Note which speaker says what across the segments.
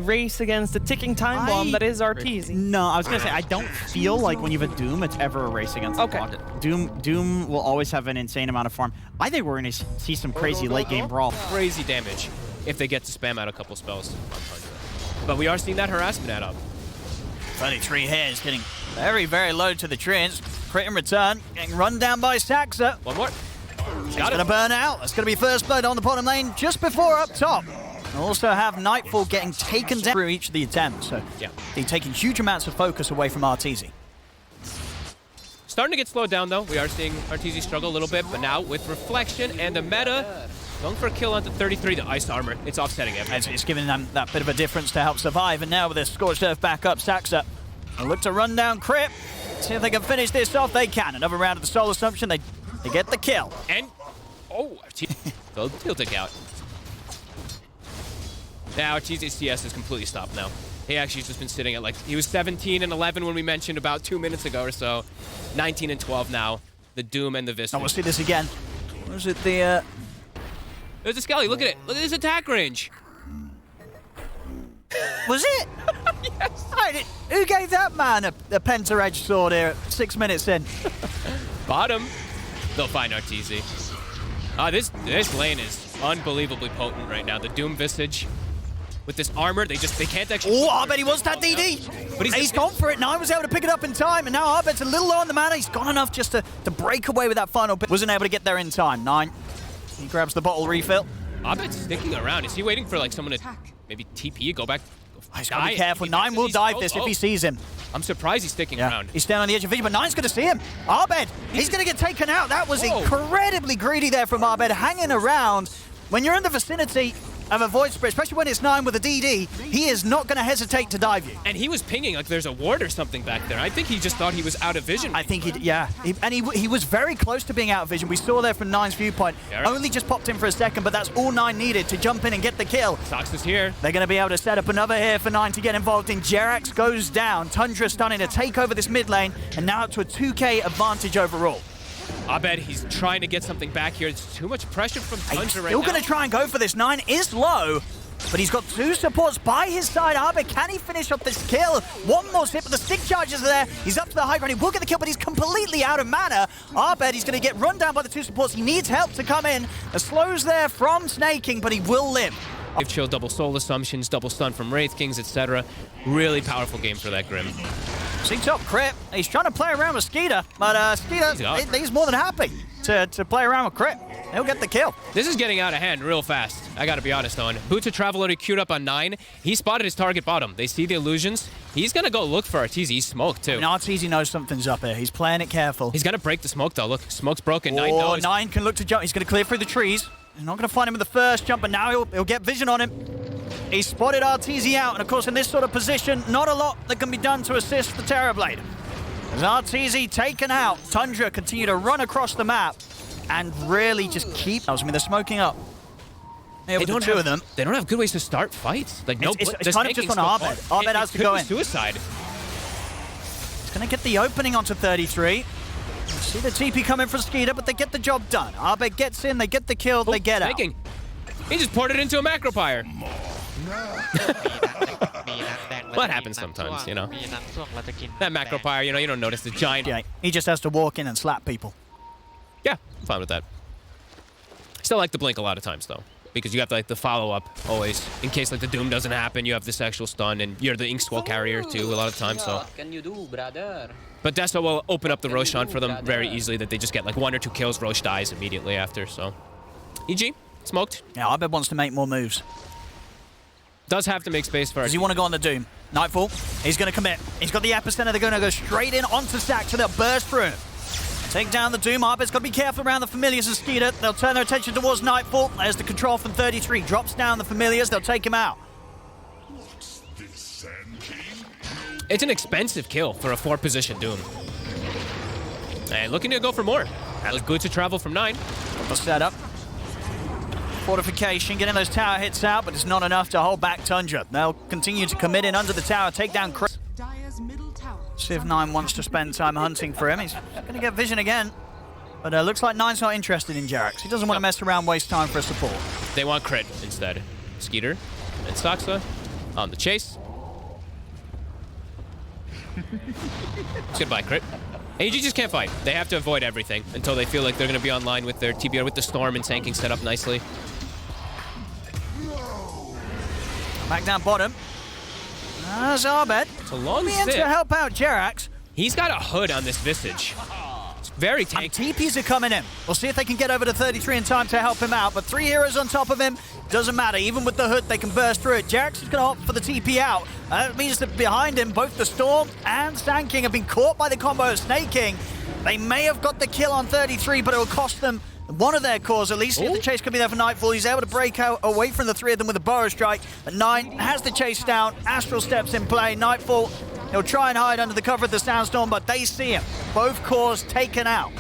Speaker 1: race against the ticking time bomb that is Arteezy.
Speaker 2: No, I was gonna say, I don't feel like when you have a Doom, it's ever a race against the clock. Doom will always have an insane amount of farm. I think we're gonna see some crazy late game brawl.
Speaker 3: Crazy damage if they get to spam out a couple spells on Tundra. But we are seeing that harassment add up.
Speaker 2: 33 here is getting very, very low to the trees. Crit in return, getting run down by Saxa.
Speaker 3: One more.
Speaker 2: He's going to burn out. That's going to be first blood on the bottom lane just before up top. We'll also have Nightfall getting taken down through each of the attempts. So they're taking huge amounts of focus away from Arteezy.
Speaker 3: Starting to get slowed down, though. We are seeing Arteezy struggle a little bit, but now with Reflection and the meta, going for a kill onto 33, the Ice Armor. It's offsetting everything.
Speaker 2: It's giving them that bit of a difference to help survive. And now with this Scorched Earth back up, Saxa will look to run down Crit. See if they can finish this off. They can. Another round of the Soul Assumption. They get the kill.
Speaker 3: And, they'll take out. Now, Arteezy's CS is completely stopped now. He actually has just been sitting at, like, he was 17 and 11 when we mentioned about 2 minutes ago or so. 19 and 12 now. The Doom and the Vista.
Speaker 2: Oh, we'll see this again. Was it the,
Speaker 3: There's a Skelly. Look at it. Look at his attack range.
Speaker 2: Was it?
Speaker 3: Yes.
Speaker 2: Who gave that man a penta-edged sword here at 6 minutes in?
Speaker 3: Bottom. They'll find Arteezy. This lane is unbelievably potent right now. The Doom Visage with this armor, they can't actually.
Speaker 2: Oh, I bet he wants that DD.
Speaker 3: But
Speaker 2: he's gone for it. Nine was able to pick it up in time, and now Arbet's a little low on the mana. He's gone enough just to break away with that final pick. Wasn't able to get there in time. Nine. He grabs the bottle refill.
Speaker 3: Arbet's sticking around. Is he waiting for like someone to maybe TP, go back?
Speaker 2: He's got to be careful. Nine will dive this if he sees him.
Speaker 3: I'm surprised he's sticking around.
Speaker 2: He's standing on the edge of vision, but Nine's going to see him. Arbed, he's going to get taken out. That was incredibly greedy there from Arbed, hanging around. When you're in the vicinity of a Void Spirit, especially when it's Nine with a DD, he is not going to hesitate to dive you.
Speaker 3: And he was pinging like there's a ward or something back there. I think he just thought he was out of vision.
Speaker 2: I think he was very close to being out of vision. We saw there from Nine's viewpoint. Only just popped in for a second, but that's all Nine needed to jump in and get the kill.
Speaker 3: Sox is here.
Speaker 2: They're going to be able to set up another here for Nine to get involved in. Jerax goes down. Tundra starting to take over this mid lane, and now up to a 2K advantage overall.
Speaker 3: Abed, he's trying to get something back here. It's too much pressure from Tundra right now.
Speaker 2: Still going to try and go for this. Nine is low, but he's got two supports by his side. Abed, can he finish off this kill? One more hit, but the stick charges are there. He's up to the high ground. He will get the kill, but he's completely out of mana. Abed, he's going to get run down by the two supports. He needs help to come in. The slows there from Snaking, but he will live.
Speaker 3: They've chilled double soul assumptions, double stun from Wraith Kings, etc. Really powerful game for that Grim.
Speaker 2: See top Crit. He's trying to play around with Skeeter, but Skeeter, he's more than happy to play around with Crit. He'll get the kill.
Speaker 3: This is getting out of hand real fast, I gotta be honest, Owen. Boots of Travel already queued up on 9. He spotted his target bottom. They see the illusions. He's gonna go look for Arteezy. He's smoked too.
Speaker 2: Arteezy knows something's up here. He's playing it careful.
Speaker 3: He's gonna break the smoke though. Look, smoke's broken. Nine knows.
Speaker 2: Nine can look to jump. He's gonna clear through the trees. He's not gonna find him with the first jump, but now he'll get vision on him. He spotted Arteezy out, and of course in this sort of position, not a lot that can be done to assist the Terrorblade. As Arteezy taken out, Tundra continue to run across the map and really just keep... I mean, they're smoking up. Yeah, they don't have them.
Speaker 3: They don't have good ways to start fights. Like
Speaker 2: it's kind of just on Arbed. Arbed has to go in.
Speaker 3: Suicide.
Speaker 2: He's going to get the opening onto 33. See the TP coming from Skeeter, but they get the job done. Arbed gets in, they get the kill, they get out.
Speaker 3: He just poured it into a macro pyre. What happens sometimes, you know? That macro pyre, you know, you don't notice the giant...
Speaker 2: Yeah, he just has to walk in and slap people.
Speaker 3: Yeah, I'm fine with that. Still like the blink a lot of times, though. Because you have like the follow-up always. In case like the Doom doesn't happen, you have this actual stun, and you're the Ink Squall carrier too a lot of times, so...
Speaker 4: What can you do, brother?
Speaker 3: But Deso will open up the Roshan for them very easily, that they just get like 1 or 2 kills, Rosh dies immediately after, so... EG, smoked.
Speaker 2: Yeah, Arbed wants to make more moves.
Speaker 3: Does have to make space for...
Speaker 2: Does he want to go on the Doom? Nightfall, he's going to commit. He's got the epicenter, they're going to go straight in onto Sack, so they'll burst through him. Take down the Doom. Arbed's got to be careful around the Familiars and Skeeter. They'll turn their attention towards Nightfall. There's the control from 33. Drops down the Familiars. They'll take him out.
Speaker 3: It's an expensive kill for a 4-position Doom. And looking to go for more. That was good to travel from 9.
Speaker 2: The setup. Fortification, getting those tower hits out, but it's not enough to hold back Tundra. They'll continue to commit in under the tower, take down Chris. See if 9 wants to spend time hunting for him. He's going to get vision again. But looks like 9's not interested in Jerax. He doesn't want to mess around, waste time for a support.
Speaker 3: They want crit instead. Skeeter and Saxa. on the chase. Goodbye, crit. AG just can't fight. They have to avoid everything until they feel like they're going to be online with their TBR, with the Storm and tanking set up nicely.
Speaker 2: Back down bottom. That's Abed.
Speaker 3: It's a long
Speaker 2: zip.
Speaker 3: zip.
Speaker 2: To help out Jerax.
Speaker 3: He's got a hood on this Visage. It's very tanky.
Speaker 2: And TPs are coming in. We'll see if they can get over to 33 in time to help him out. But 3 heroes on top of him. Doesn't matter. Even with the hood, they can burst through it. Jerax is going to opt for the TP out. That means that behind him, both the Storm and Sand King have been caught by the combo of Snake King. They may have got the kill on 33, but it will cost them one of their cores, at least. See if the chase could be there for Nightfall. He's able to break out away from the 3 of them with a Burrow Strike. But 9 has the chase down. Astral steps in play. Nightfall, he'll try and hide under the cover of the Sandstorm, but they see him. Both cores taken out.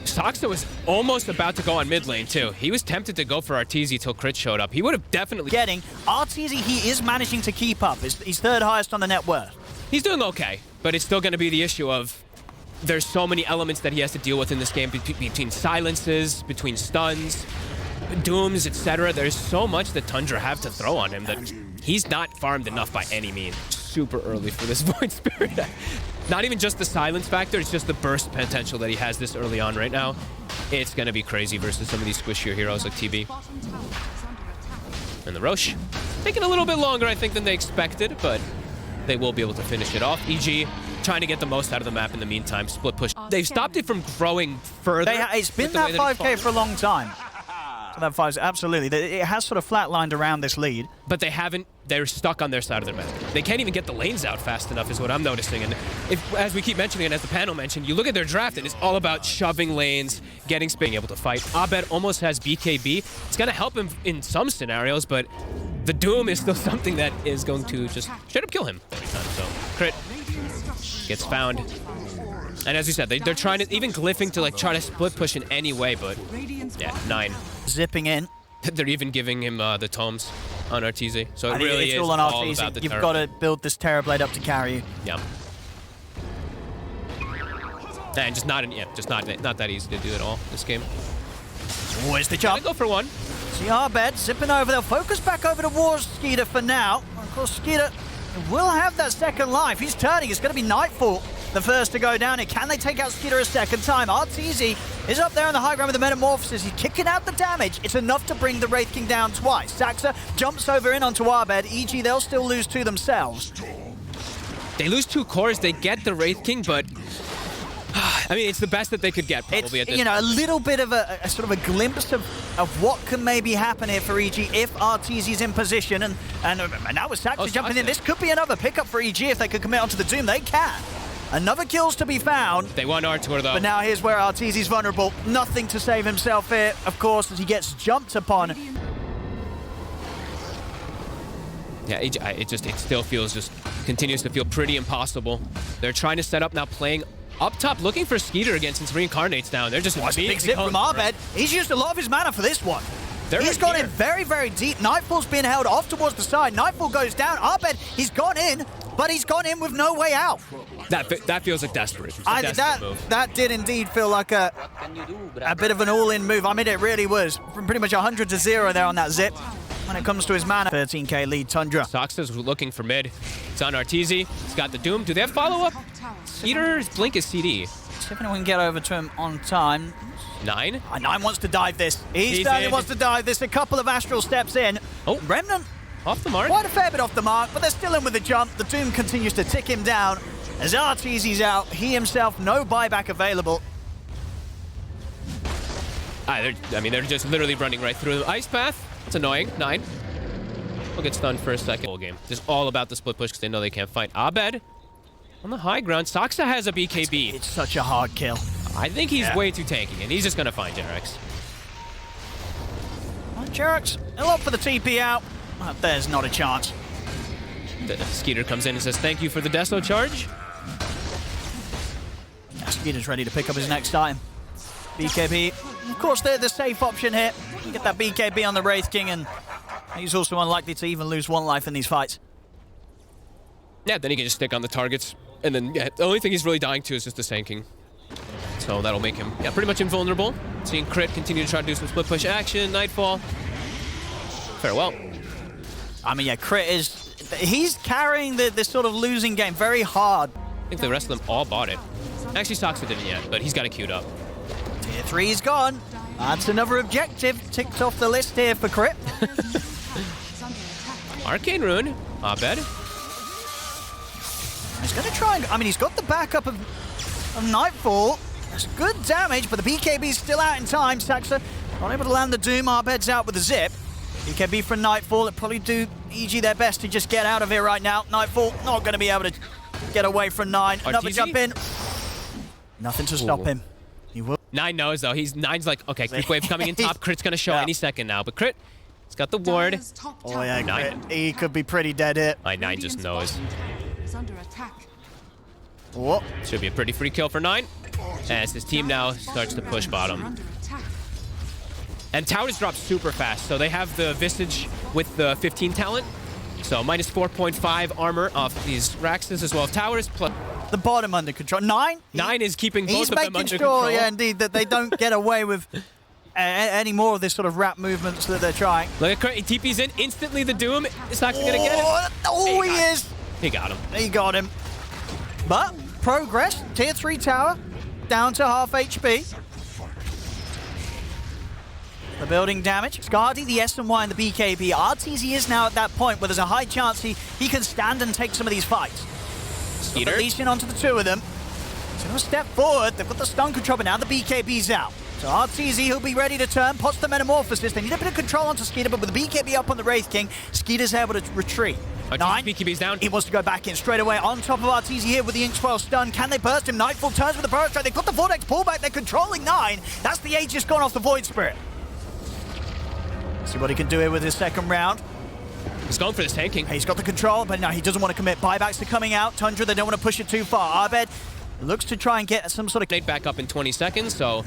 Speaker 3: Soxa was almost about to go on mid lane, too. He was tempted to go for Arteezy till crit showed up. He would have definitely...
Speaker 2: Getting Arteezy, he is managing to keep up. He's third highest on the net worth.
Speaker 3: He's doing okay, but it's still going to be the issue of there's so many elements that he has to deal with in this game, between silences, between stuns, dooms, etc. There's so much that Tundra have to throw on him that he's not farmed enough by any means. Super early for this Void Spirit. Not even just the silence factor, it's just the burst potential that he has this early on right now. It's going to be crazy versus some of these squishier heroes like TB. And the Roche, taking a little bit longer, I think, than they expected, but they will be able to finish it off. EG trying to get the most out of the map in the meantime. Split push. They've stopped it from growing further.
Speaker 2: It's been that 5k for a long time. So that 5, absolutely. It has sort of flatlined around this lead.
Speaker 3: But they haven't, they're stuck on their side of their map. They can't even get the lanes out fast enough is what I'm noticing. And if, as we keep mentioning and as the panel mentioned, you look at their draft and it's all about shoving lanes, getting space, being able to fight. Abed almost has BKB. It's going to help him in some scenarios, but the Doom is still something that is going to just straight up kill him every time. So crit gets found. And as you said, they're trying to, even glyphing to like try to split push in any way, but yeah, 9.
Speaker 2: Zipping in.
Speaker 3: They're even giving him the tomes on Arteezy. So it really is
Speaker 2: all on Arteezy.
Speaker 3: about the
Speaker 2: You've got to build this Terrorblade up to carry you.
Speaker 3: Yeah. And just not that easy to do at all this game.
Speaker 2: Where's the jump?
Speaker 3: Go for one.
Speaker 2: See Arbed zipping over. They'll focus back over towards Skeeter for now. Of course, Skeeter will have that second life. He's turning. It's going to be Nightfall, the first to go down. And can they take out Skeeter a second time? Arteezy is up there on the high ground with the Metamorphosis. He's kicking out the damage. It's enough to bring the Wraith King down twice. Saxa jumps over in onto Arbed. EG, they'll still lose 2 themselves.
Speaker 3: They lose 2 cores. They get the Wraith King, but I mean, it's the best that they could get probably at this point.
Speaker 2: A little bit of a sort of a glimpse of what can maybe happen here for EG if Arteezy's in position. And now with Saxa jumping in, this could be another pickup for EG if they could commit onto the Doom. They can. Another kill's to be found.
Speaker 3: They want Artur though.
Speaker 2: But now here's where Arteezy's vulnerable. Nothing to save himself here, of course, as he gets jumped upon.
Speaker 3: Yeah, it still feels, continues to feel pretty impossible. They're trying to set up now, playing up top, looking for Skeeter again since Reincarnate's down. They're just
Speaker 2: big zip from Arbed. He's used a lot of his mana for this one. He's gone in very, very deep. Nightfall's being held off towards the side. Nightfall goes down. Arbed, he's gone in, but he's gone in with no way out.
Speaker 3: That feels like desperate.
Speaker 2: That did indeed feel like a bit of an all-in move. I mean, it really was. From pretty much 100 to 0 there on that zip. When it comes to his mana, 13k lead Tundra.
Speaker 3: Soxa's looking for mid. It's on Arteezy. He's got the Doom. Do they have follow-up? Skeeter's Blink is CD.
Speaker 2: See if anyone can get over to him on time.
Speaker 3: 9?
Speaker 2: 9 wants to dive this. He certainly wants to dive this. A couple of Astral steps in.
Speaker 3: Oh,
Speaker 2: Remnant.
Speaker 3: Off the mark.
Speaker 2: Quite a fair bit off the mark, but they're still in with the jump. The Doom continues to tick him down. As Arteezy's out, he himself, no buyback available.
Speaker 3: They're just literally running right through the Ice Path. It's annoying. 9. We'll get stunned for a second. Whole game. Just all about the split push because they know they can't fight. Abed on the high ground. Soxa has a BKB.
Speaker 2: It's such a hard kill.
Speaker 3: I think he's way too tanky, and he's just going to find Jerax.
Speaker 2: Well, Jerax, he'll opt for the TP out. There's not a chance.
Speaker 3: The Skeeter comes in and says, thank you for the Deso charge.
Speaker 2: Skeeter's ready to pick up his next item. BKB. Of course, they're the safe option here. You get that BKB on the Wraith King, and he's also unlikely to even lose 1 life in these fights.
Speaker 3: Yeah, then he can just stick on the targets. And then, the only thing he's really dying to is just the Sanking. So that'll make him, pretty much invulnerable. Seeing Crit continue to try to do some split push action. Nightfall. Farewell.
Speaker 2: I mean, Crit is He's carrying this sort of losing game very hard.
Speaker 3: I think the rest of them all bought it. Actually, Soxa didn't yet, but he's got it queued up.
Speaker 2: Tier 3 is gone. That's another objective ticked off the list here for Crit.
Speaker 3: Arcane Rune, Abed.
Speaker 2: He's going to try and... I mean, he's got the backup of Nightfall. That's good damage, but the BKB's still out in time. Saxa not able to land the Doom. Abed's out with a zip. BKB for Nightfall. It'll probably do EG their best to just get out of here right now. Nightfall not going to be able to get away from 9. Another jump in. Nothing to stop him. He will.
Speaker 3: 9 knows, though. Nine's like, okay, Quick Wave coming in top. Crit's going to show any second now. But Crit, he's got the ward.
Speaker 2: Oh, yeah,
Speaker 3: 9.
Speaker 2: Crit. He could be pretty dead here.
Speaker 3: 9 just knows.
Speaker 2: Oh.
Speaker 3: Should be a pretty free kill for 9. As his team now starts to push bottom. And towers drop super fast, so they have the Visage with the 15 talent. So minus 4.5 armor off these Raxes as well as towers. Plus
Speaker 2: the bottom under control. 9?
Speaker 3: 9 is keeping both of them under
Speaker 2: sure,
Speaker 3: control.
Speaker 2: Yeah, indeed, that they don't get away with any more of this sort of wrap movements that they're trying.
Speaker 3: Look at Crit, he TP's in. Instantly the Doom is not going to get him.
Speaker 2: Oh, he is.
Speaker 3: He got him.
Speaker 2: He got him. But progress, tier 3 tower, down to half HP. The building damage. Scardy, the SNY, and the BKB. RTZ is now at that point where there's a high chance he can stand and take some of these fights.
Speaker 3: Skeeter.
Speaker 2: Leash in onto the 2 of them. He's going to step forward. They've got the stun control, but now the BKB's out. So RTZ, he'll be ready to turn. Pots the Metamorphosis. They need a bit of control onto Skeeter, but with the BKB up on the Wraith King, Skeeter's able to retreat. 9.
Speaker 3: BKB's down.
Speaker 2: He wants to go back in straight away on top of RTZ here with the Ink 12 stun. Can they burst him? Nightfall turns with the Burrow Strike. They've got the Vortex pullback. They're controlling 9. That's the Aegis gone off the Void Spirit. See what he can do here with his second round.
Speaker 3: He's going for this tanking.
Speaker 2: He's got the control, but no, he doesn't want to commit. Buybacks are coming out. Tundra, they don't want to push it too far. Abed looks to try and get some sort of...
Speaker 3: Nate back up in 20 seconds, so...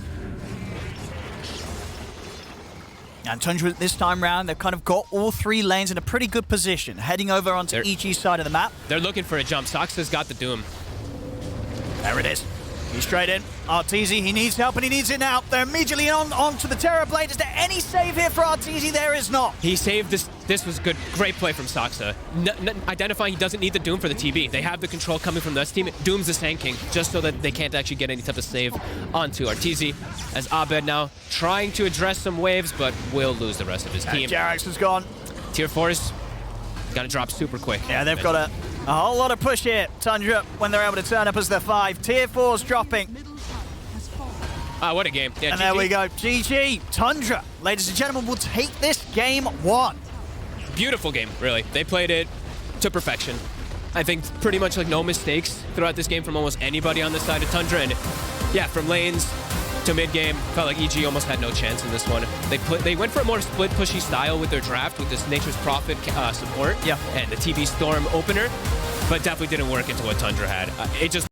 Speaker 2: And Tundra this time round, they've kind of got all 3 lanes in a pretty good position, heading over onto EG's side of the map.
Speaker 3: They're looking for a jump. Soxa's got the Doom.
Speaker 2: There it is. He's straight in. RTZ, he needs help and he needs it now. They're immediately onto the Terror Blade. Is there any save here for RTZ? There is not.
Speaker 3: He saved this. This was good. Great play from Soxa. Identifying he doesn't need the Doom for the TB. They have the control coming from this team. Doom's is tanking just so that they can't actually get any type of save onto RTZ. As Abed now trying to address some waves, but will lose the rest of his team.
Speaker 2: Jarax is gone.
Speaker 3: Tier 4's got to drop super quick.
Speaker 2: Yeah, they've got a whole lot of push here. Tundra, when they're able to turn up as their 5. Tier 4's dropping.
Speaker 3: Ah, what a game. Yeah,
Speaker 2: and
Speaker 3: GG.
Speaker 2: there we go. GG. Tundra, ladies and gentlemen, will take this game 1.
Speaker 3: Beautiful game, really. They played it to perfection. I think pretty much like no mistakes throughout this game from almost anybody on the side of Tundra. And yeah, from lanes to mid-game, felt like EG almost had no chance in this one. They went for a more split pushy style with their draft with this Nature's Prophet support and the TB Storm opener, but definitely didn't work into what Tundra had. It just